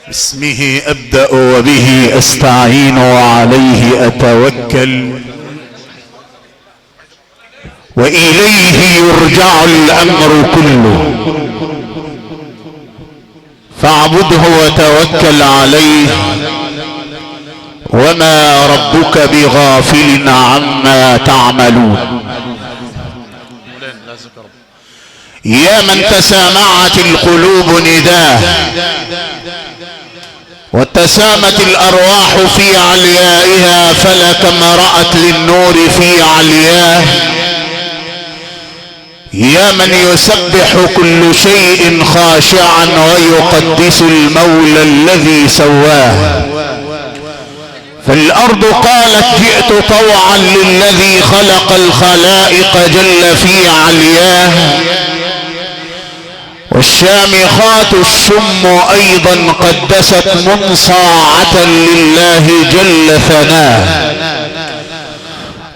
باسمه أبدأ وبه أستعين وعليه أتوكل وإليه يرجع الأمر كله فاعبده وتوكل عليه وما ربك بغافل عما تعملون. يا من تسامعت القلوب نداه وتسامت الأرواح في عليائها فلكما رأت للنور في علياه. يا من يسبح كل شيء خاشعا ويقدس المولى الذي سواه. فالأرض قالت جئت طوعا للذي خلق الخلائق جل في علياه. والشامخات الشم أيضا قدست منصاعة لله جل ثناه.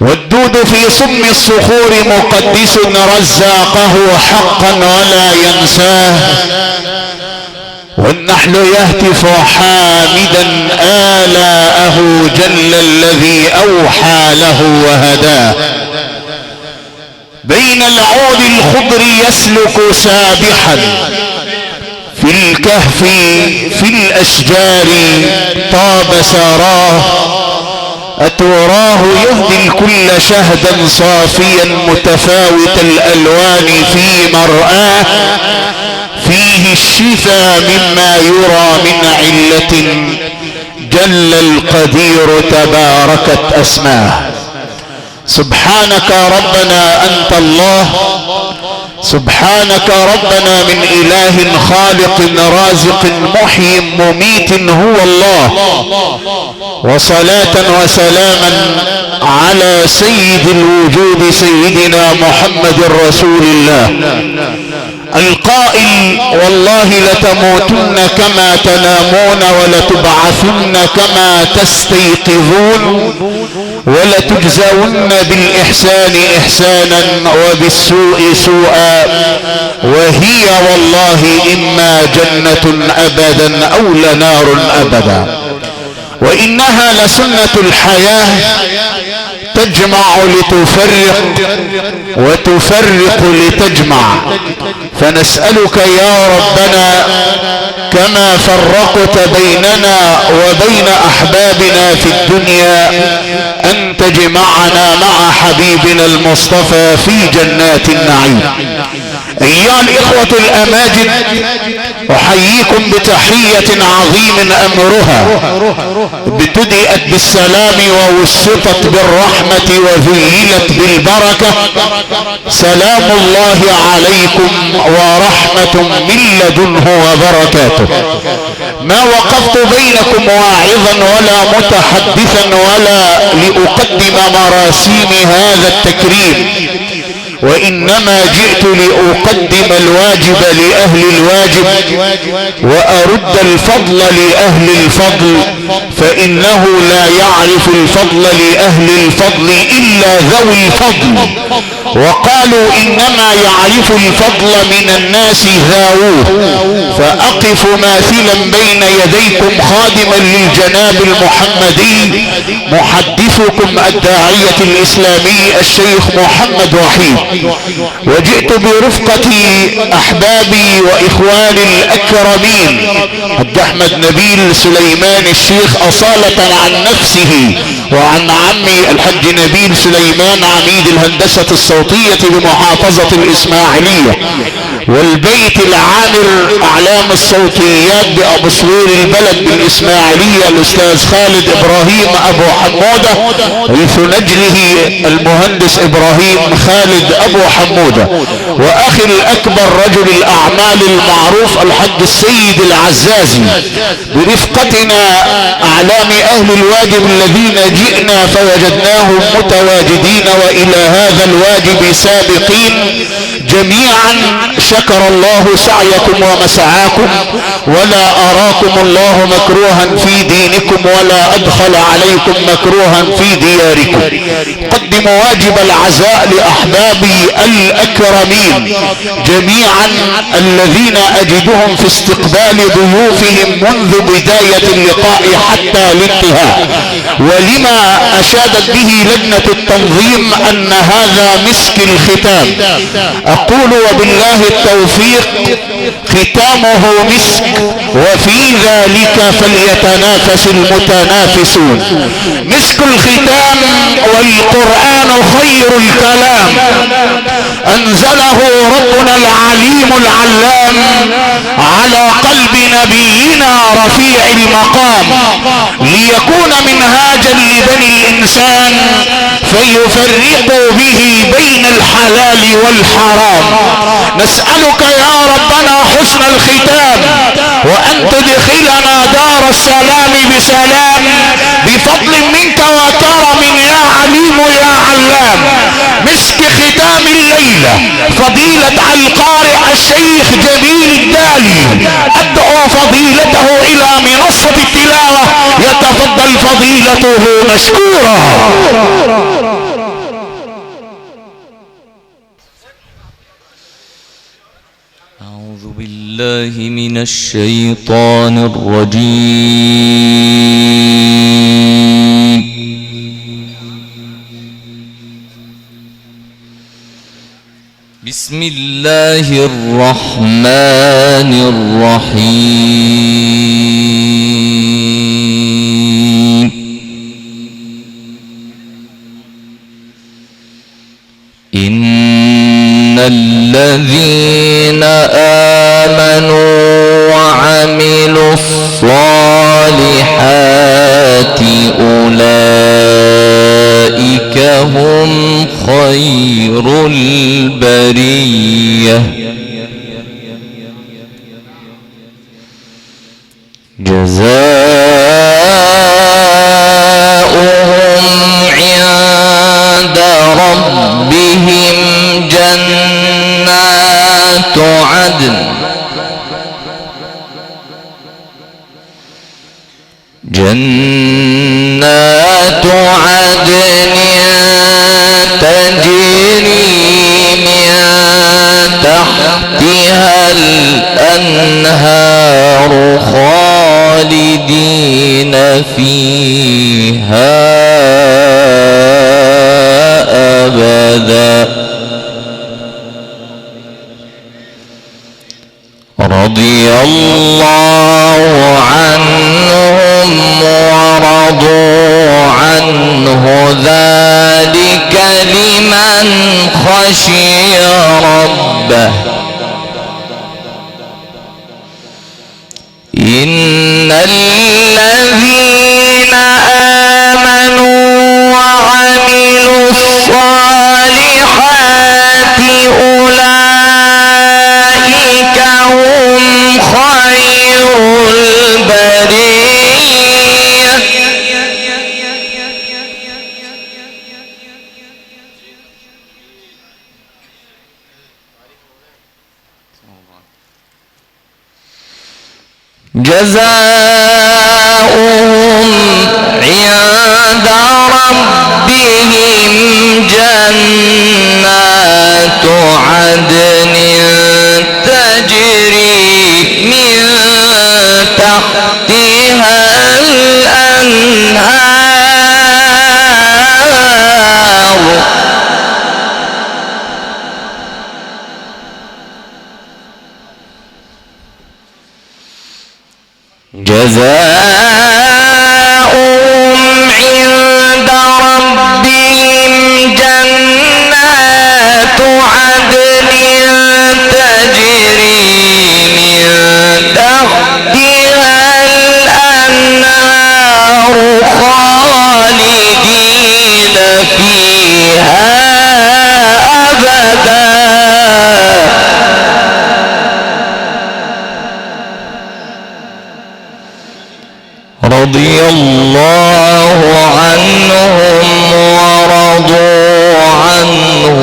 والدود في صم الصخور مقدس رزاقه حقا ولا ينساه. والنحل يهتف حامدا آلاءه جل الذي أوحى له وهداه. بين العود الخضر يسلك سابحا في الكهف في الأشجار طاب سراه. أتراه يهدي الكل شهدا صافيا متفاوت الألوان في مرآه. فيه الشفاء مما يرى من علة جل القدير تباركت أسماه. سبحانك ربنا أنت الله. سبحانك ربنا من إله خالق رازق محيي مميت هو الله. وصلاة وسلاما على سيد الوجود سيدنا محمد رسول الله القائل والله لتموتن كما تنامون ولتبعثن كما تستيقظون ولتجزون بالإحسان إحسانا وبالسوء سوءا وهي والله إما جنة أبدا أو لنار أبدا. وإنها لسنة الحياة تجمع لتفرق وتفرق لتجمع. فنسألك يا ربنا كما فرقت بيننا وبين أحبابنا في الدنيا أن تجمعنا مع حبيبنا المصطفى في جنات النعيم. أيها الإخوة الأماجد أحييكم بتحية عظيم أمرها ابتدأت بالسلام ووسطت بالرحمة وذيلت بالبركة. سلام الله عليكم ورحمة من لدنه وبركاته. ما وقفت بينكم واعظا ولا متحدثا ولا لأقدم مراسيم هذا التكريم، وإنما جئت لأقدم الواجب لأهل الواجب وأرد الفضل لأهل الفضل، فإنه لا يعرف الفضل لأهل الفضل إلا ذوي الفضل. وقالوا إنما يعرف الفضل من الناس ذاووه. فأقف ماثلا بين يديكم خادما للجناب المحمدي محدثكم الداعية الإسلامي الشيخ محمد وحيد. وجئت برفقتي أحبابي وإخواني الأكرمين حج أحمد نبيل سليمان الشيخ أصالة عن نفسه وعن عمي الحج نبيل سليمان عميد الهندسة الصوتية بمحافظة الإسماعيلية، والبيت العامر أعلام الصوتيات بأبصوير البلد بالإسماعيلية الأستاذ خالد إبراهيم أبو حمودة، لنجله المهندس إبراهيم خالد أبو حمودة، وأخي الأكبر رجل الأعمال المعروف الحج السيد العزازي. برفقتنا أعلام أهل الواجب الذين جئنا فوجدناهم متواجدين وإلى هذا الواجب سابقين جميعا. شكر الله سعيكم ومسعاكم ولا أراكم الله مكروها في دينكم ولا أدخل عليكم مكروها في دياركم. أقدم واجب العزاء لأحبابي الأكرمين جميعا الذين أجدهم في استقبال ضيوفهم منذ بداية اللقاء حتى الانتهاء، ولما أشادت به لجنة التنظيم أن هذا مسك الختام. أقول وبالله التوفيق، ختامه مسك وفي ذلك فليتنافس المتنافسون. مسك الختام والقرآن خير الكلام، أنزله ربنا العليم العلام على قلب نبينا رفيع المقام ليكون منهاجا لبني الإنسان فيفرقوا به بين الحلال والحرام. نسألك يا ربنا حسن الختام، وأن تدخلنا دار السلام بسلام بفضل منك وكرم يا عليم يا علام. مسك ختام الليلة فضيلة القارئ الشيخ جميل الدالي، أدعو فضيلته إلى منصة التلاوة، يتفضل فضيلته مشكورا. أعوذ بالله من الشيطان الرجيم. بسم الله الرحمن الرحيم. إن الذين آمنوا وعملوا الصالحات أولئك هم خير البرية، جزاؤهم عند ربهم جنات عدن تجري من تحتها الأنهار خالدين فيها أبدا، رضي الله عنهم ورضوا عنه، ذلك لمن خشي ربه. إن الذين آمنوا وعملوا الصالحات أولئك هم خير البرية، جزاؤهم عند ربهم جنات عدن تجري من تحتها الأنهار جزاؤهم عند ربهم جنات عدن تجري من تحتها الأنهار خالدين فيها أبدا، رضي الله عنهم ورضوا عنه،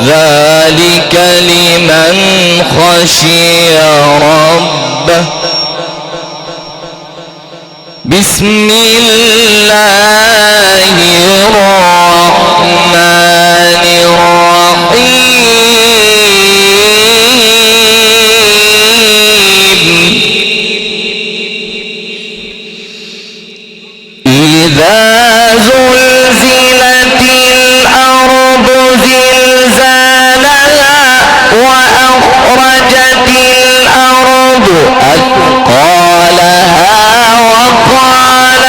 ذلك لمن خشي ربه. بسم الله الرحمن الرحمن الرحيم إذا زلزلت الأرض زلزالها وأخرجت الأرض أثقالها وقال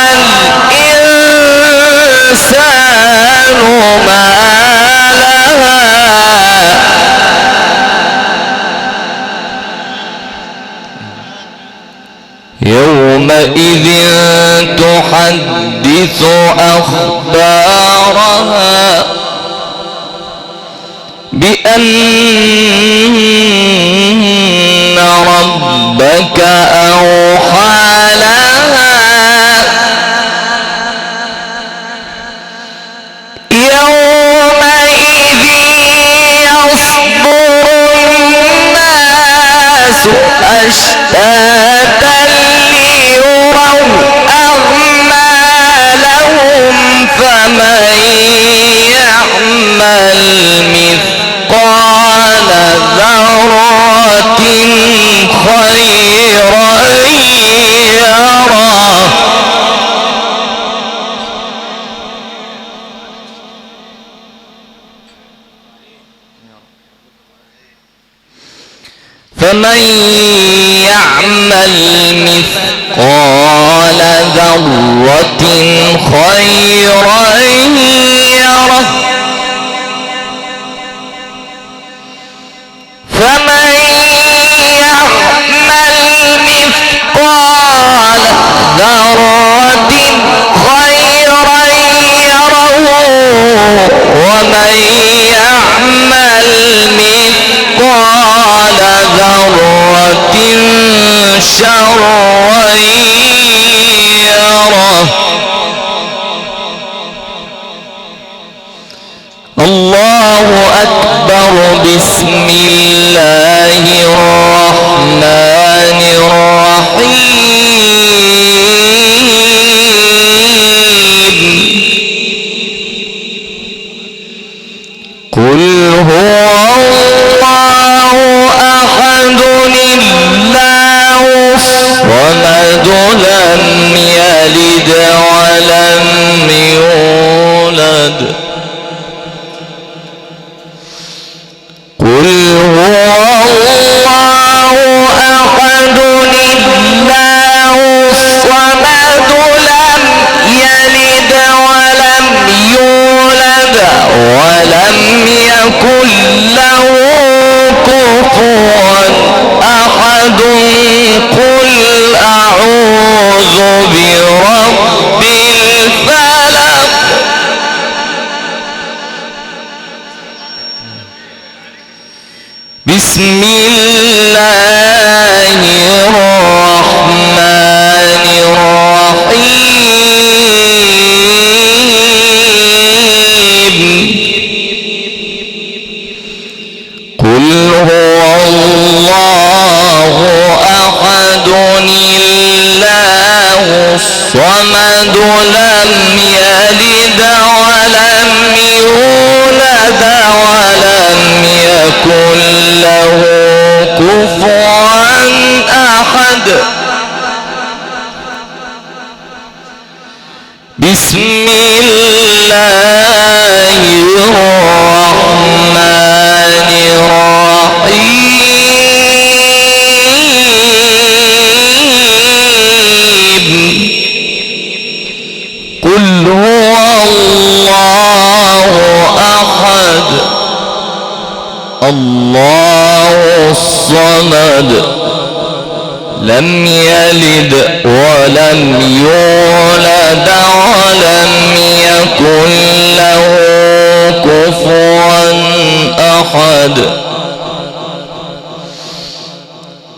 الإنسان ما لها يومئذ تحدث أخبارها بأن ربك أوحى لها يومئذ يصدر الناس أشتاتا ليروا أعمالهم فمن يعمل مثقال ذرة خيرا يره فمن يعمل مثقال ذرة خيرا يره فمن يعمل مثقال ذرة خيرا يره ومن يعمل مثقال ذرة شرا يره الله أكبر بسم الله الرحمن الرحيم قل هو الله أحد الله الصمد لم يلد ولم يولد قل هو الله أحد الله الصمد لم يلد ولم يولد ولم يكن له كفوا أحد قل أعوذ برب الفلق بسم الله الرحمن الرحيم قل هو الله أحد الله الصمد لم يلد ولم يولد ولم يكن له كفوا أحد بسم الله الرحمن الرحيم قل هو الله أحد الله الصمد لم يلد ولم يولد ولم يكن له كفوا أحد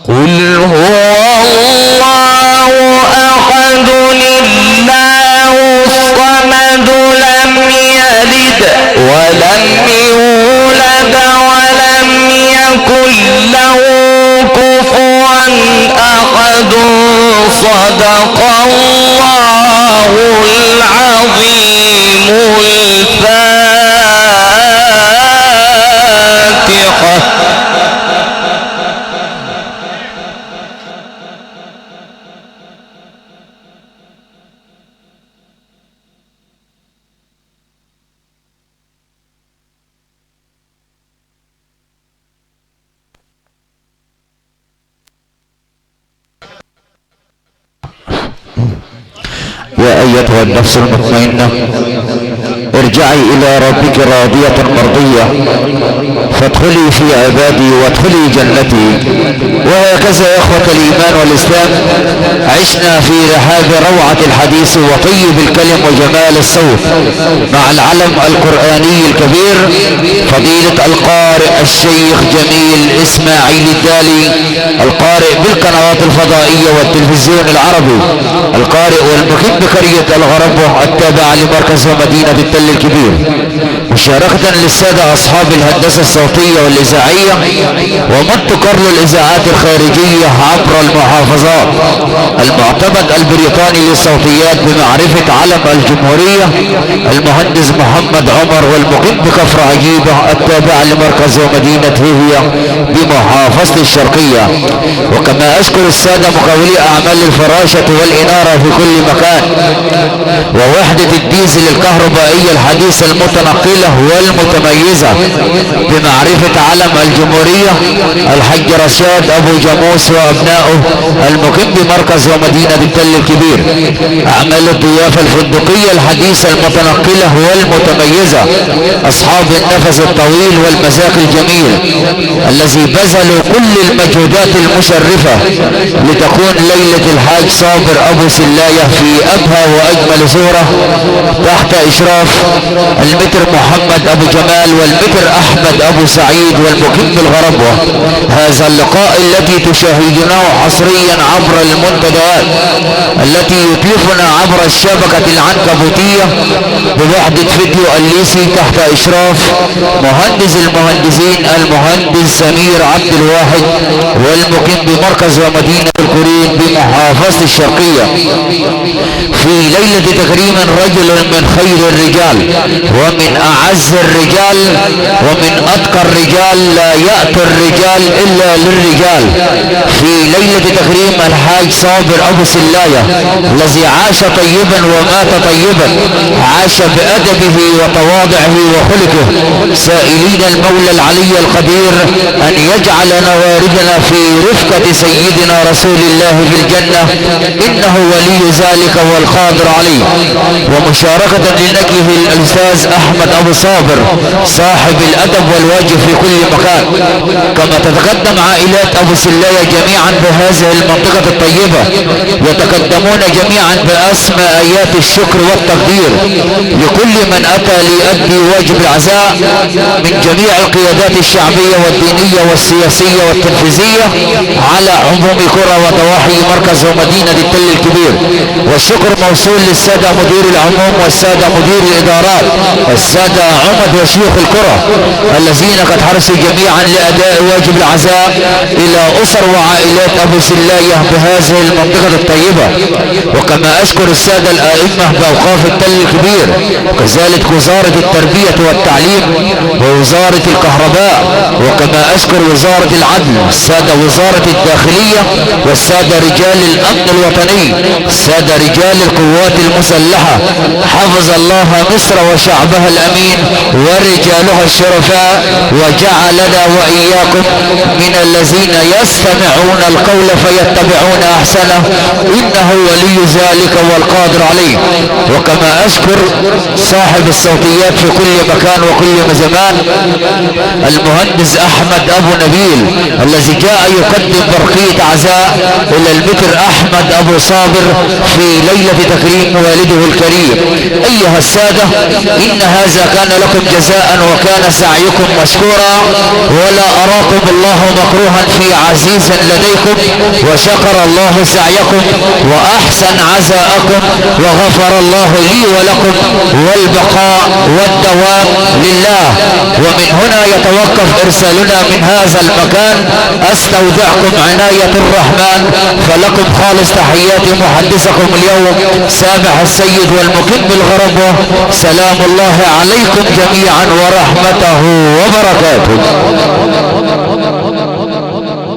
قل هو الله أحد الله الصمد لم يلد ولم يولد ولم يكن له كفوا أحد صدق الله العظيم الفاتحة. أيتها النفس المطمئنة ارجعي إلى ربك راضية مرضية فادخلي في عبادي وادخلي جنتي. وهكذا يا إخوة الإيمان والإسلام عشنا في رحاب روعة الحديث وطيب الكلم وجمال الصوت مع العلم القرآني الكبير فضيلة القارئ الشيخ جميل إسماعيل الدالي، القارئ بالقنوات الفضائية والتلفزيون العربي، القارئ والمقيم بقرية الغرب التابعة لمركز ومدينة التل الكبير، مشاركة للسادة أصحاب الهندسة الصوتية والإذاعية ومن تقر الإذاعات الخارجية عبر المحافظات. المعتمد البريطاني للصوتيات بمعرفة علم الجمهورية المهندس محمد عمر، والمقيم بكفر عجيبة التابعة لمركز ومدينة هيهية بمحافظة الشرقية. وكما أشكر السادة مقاولي أعمال الفراشة والإنارة في كل مكان ووحدة الديزل الكهربائية الحديثة المتنقلة والمتميزة بمعرفة علم الجمهورية الحاج رشاد أبو جاموس وأبنائه المقيم بمركز ومدينة التل الكبير. أعمال الضيافة الفندقية الحديثة المتنقلة والمتميزة أصحاب النفس الطويل والمذاق الجميل الذي بذلوا كل المجهودات المشرفة لتكون ليلة الحاج صابر أبو سلاية في أبهى وأجمل صورة تحت إشراف المتر محمد أبو جمال والمتر أحمد أبو سعيد والمقيم بالغربوة. هذا اللقاء التي تشاهدونه حصريا عبر المنتديات التي يتلفنا عبر الشبكة العنكبوتية بوحدة فيديو الليسي تحت إشراف مهندس المهندسين المهندس سمير عبد الواحد والمقيم بمركز ومدينة الكورين بمحافظة الشرقية. في ليلة تكريم رجل من خير الرجال ومن أعز الرجال ومن أتقى الرجال لا يأتي الرجال إلا للرجال. في ليلة تكريم الحاج صابر أبو سلاية الذي عاش طيبا ومات طيبا، عاش بأدبه وتواضعه وخلقه، سائلين المولى العلي القدير أن يجعل نواردنا في رفقة سيدنا رسول الله في الجنة إنه ولي ذلك والقادر عليه. ومشاركة لنجله الأستاذ أحمد أبو صابر صاحب الأدب والواجب في كل مكان. كما تتقدم عائلات أبو سلاية جميعا بهذه المنطقة الطيبة يتقدمون جميعا بأسمى آيات الشكر والتقدير لكل من أتى ليؤدي واجب العزاء من جميع القيادات الشعبية والدينية والسياسية والتنفيذية على عموم قرى وضواحي مركز ومدينة التل الكبير. والشكر موصول للسادة مدير العموم والسادة مدير الإدارات والسادة عمد وشيوخ القرى الذين قد حرصوا جميعا لأداء واجب العزاء إلى أسر وعائلات أبو سلاية بهذه المنطقة الطيبة. وكما أشكر السادة الآئمة بأوقاف التل الكبير وكذلك وزارة التربية والتعليم ووزارة الكهرباء، وكما أشكر وزارة العدل السادة وزارة الداخلية والسادة رجال الأمن الوطني السادة رجال القوات المسلحة حفظ الله مصر وشعبها الأمين ورجالها الشرفاء وجعلنا وإياكم من الذين يستمعون القول فيتبعون أحسنه إنه ولي ذلك والقادر عليه. وكما أشكر صاحب الصوتيات في كل مكان وكل زمان المهندس أحمد أبو نبيل الذي جاء يقدم برقية عزاء إلى المتر أحمد أبو صابر في ليلة تكريم والده الكريم. أيها السادة إن هذا كان لكم جزاء وكان سعيكم مشكورا ولا أراكم الله مكروها في عزيز لديكم وشكر الله سعيكم وأحسن عزاءكم وغفر الله لي ولكم والبقاء والدوام لله. ومن هنا يتوقف إرسالنا من هذا المكان. أستودعكم عناية الرحمن فلكم خالص تحيات محدثكم اليوم سامح السيد والمقيم بالغرب. سلام الله عليكم جميعا ورحمته وبركاته.